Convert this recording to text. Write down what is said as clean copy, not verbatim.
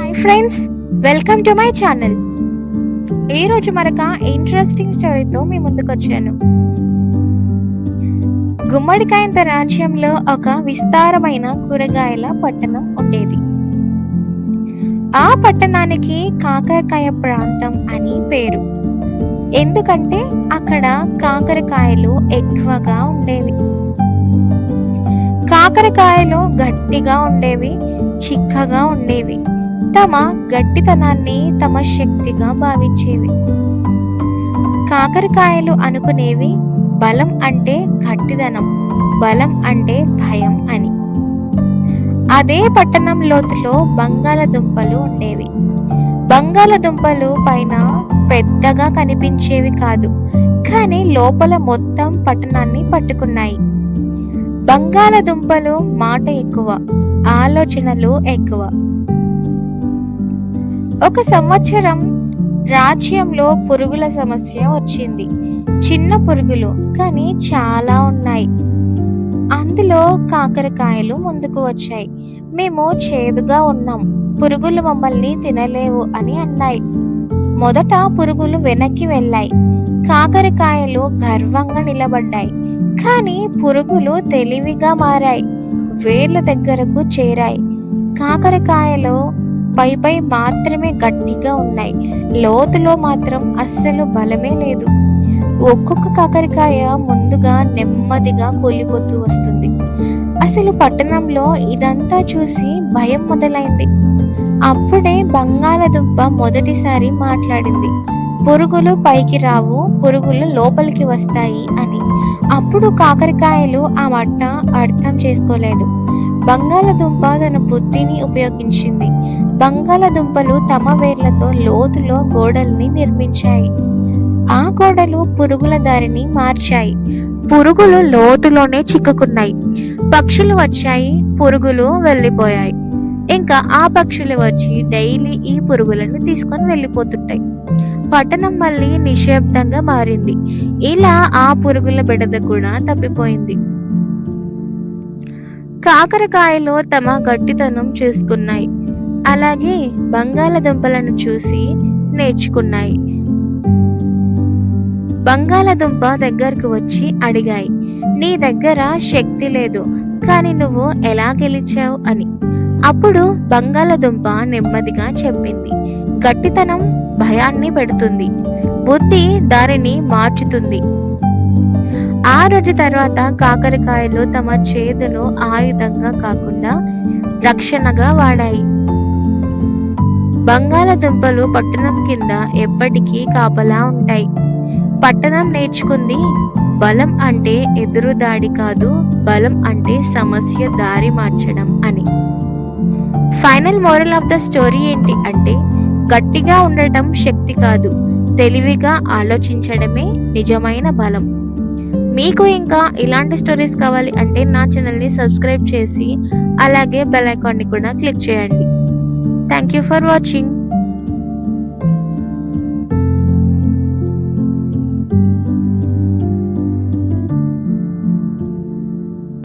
Hi friends, welcome to my channel. ఈ రోజు మరొక ఇంట్రెస్టింగ్ స్టోరీతో మీ ముందుకు వచ్చాను. గుమ్మడికాయంత రాజ్యంలో ఒక విస్తారమైన కూరగాయల పట్టణం ఉండేది. ఆ పట్టణానికి కాకరకాయ ప్రాంతం అని పేరు. ఎందుకంటే అక్కడ కాకరకాయలు ఎక్కువగా ఉండేవి. కాకరకాయలు గట్టిగా ఉండేవి, చిక్కగా ఉండేవి. తమ గట్టితనాన్ని తమ శక్తిగా భావించేవి. కాకరకాయలు అనుకునేవి బలం అంటే గట్టిదనం, బలం అంటే భయం అని. అదే పట్టణం లోతులో బంగాళదుంపలు ఉండేవి. బంగాళదుంపలు పైన పెద్దగా కనిపించేవి కాదు, కానీ లోపల మొత్తం పట్టణాన్ని పట్టుకున్నాయి. బంగాళదుంపలు మాట ఎక్కువ, ఆలోచనలు ఎక్కువ. ఒక సంవత్సరం రాజ్యంలో పురుగుల సమస్య వచ్చింది. చిన్న పురుగులు, కానీ చాలా ఉన్నాయి. అందులో కాకరకాయలు ముందుకు వచ్చాయి. మేము చేదుగా ఉన్నాం, పురుగులు మమ్మల్ని తినలేవు అని అన్నాయి. మొదట పురుగులు వెనక్కి వెళ్ళాయి. కాకరకాయలు గర్వంగా నిలబడ్డాయి. కానీ పురుగులు తెలివిగా మారాయి, వేర్ల దగ్గరకు చేరాయి. కాకరకాయలు పై మాత్రమే గట్టిగా ఉన్నాయి, లోతులో మాత్రం అస్సలు బలమే లేదు. ఒక్కొక్క కాకరకాయ ముందుగా నెమ్మదిగా కూలిపోతూ వస్తుంది. అసలు పట్టణంలో ఇదంతా చూసి భయం మొదలైంది. అప్పుడే బంగాళదుంప మొదటిసారి మాట్లాడింది. పురుగులు పైకి రావు, పురుగులు లోపలికి వస్తాయి అని. అప్పుడు కాకరకాయలు ఆ మాట అర్థం చేసుకోలేదు. బంగాళదుంప తన బుద్ధిని ఉపయోగించింది. బంగాళదుంపలు తమ వేర్లతో లోతులో గోడల్ని నిర్మించాయి. ఆ గోడలు పురుగుల దారిని మార్చాయి. పురుగులు లోతులోనే చిక్కుకున్నాయి. పక్షులు వచ్చాయి, పురుగులు వెళ్ళిపోయాయి. ఇంకా ఆ పక్షులు వచ్చి డైలీ ఈ పురుగులను తీసుకొని వెళ్ళిపోతుంటాయి. పట్టణం మళ్ళీ నిశ్శబ్దంగా మారింది. ఇలా ఆ పురుగుల బెడద కూడా తప్పిపోయింది. కాకరకాయలు తమ గట్టితనం చూసుకున్నాయి, అలాగే బంగాళదుంపలను చూసి నేర్చుకున్నాయి. బంగాళదుంప దగ్గరకు వచ్చి అడిగాయి, నీ దగ్గర శక్తి లేదు, కానీ నువ్వు ఎలా గెలిచావు అని. అప్పుడు బంగాళదుంప నెమ్మదిగా చెప్పింది, గట్టితనం భయాన్ని పెడుతుంది, బుద్ధి దారిని మార్చుతుంది. ఆ రోజు తర్వాత కాకరకాయలు తమ చేదును ఆయుధంగా కాకుండా రక్షణగా వాడాయి. బంగాళదుంపలు పట్టణం కింద ఎప్పటికీ కాపలా ఉంటాయి. పట్టణం నేర్చుకుంది, బలం అంటే ఎదురు దాడి కాదు, బలం అంటే సమస్య దారి మార్చడం అని. Final moral of the story ఏంటి అంటే, గట్టిగా ఉండటం శక్తి కాదు, తెలివిగా ఆలోచించడమే నిజమైన బలం. మీకు ఇంకా ఇలాంటి స్టోరీస్ కావాలి అంటే నా ఛానల్ని సబ్స్క్రైబ్ చేసి అలాగే బెల్ ఐకాన్ని కూడా క్లిక్ చేయండి. Thank you for watching.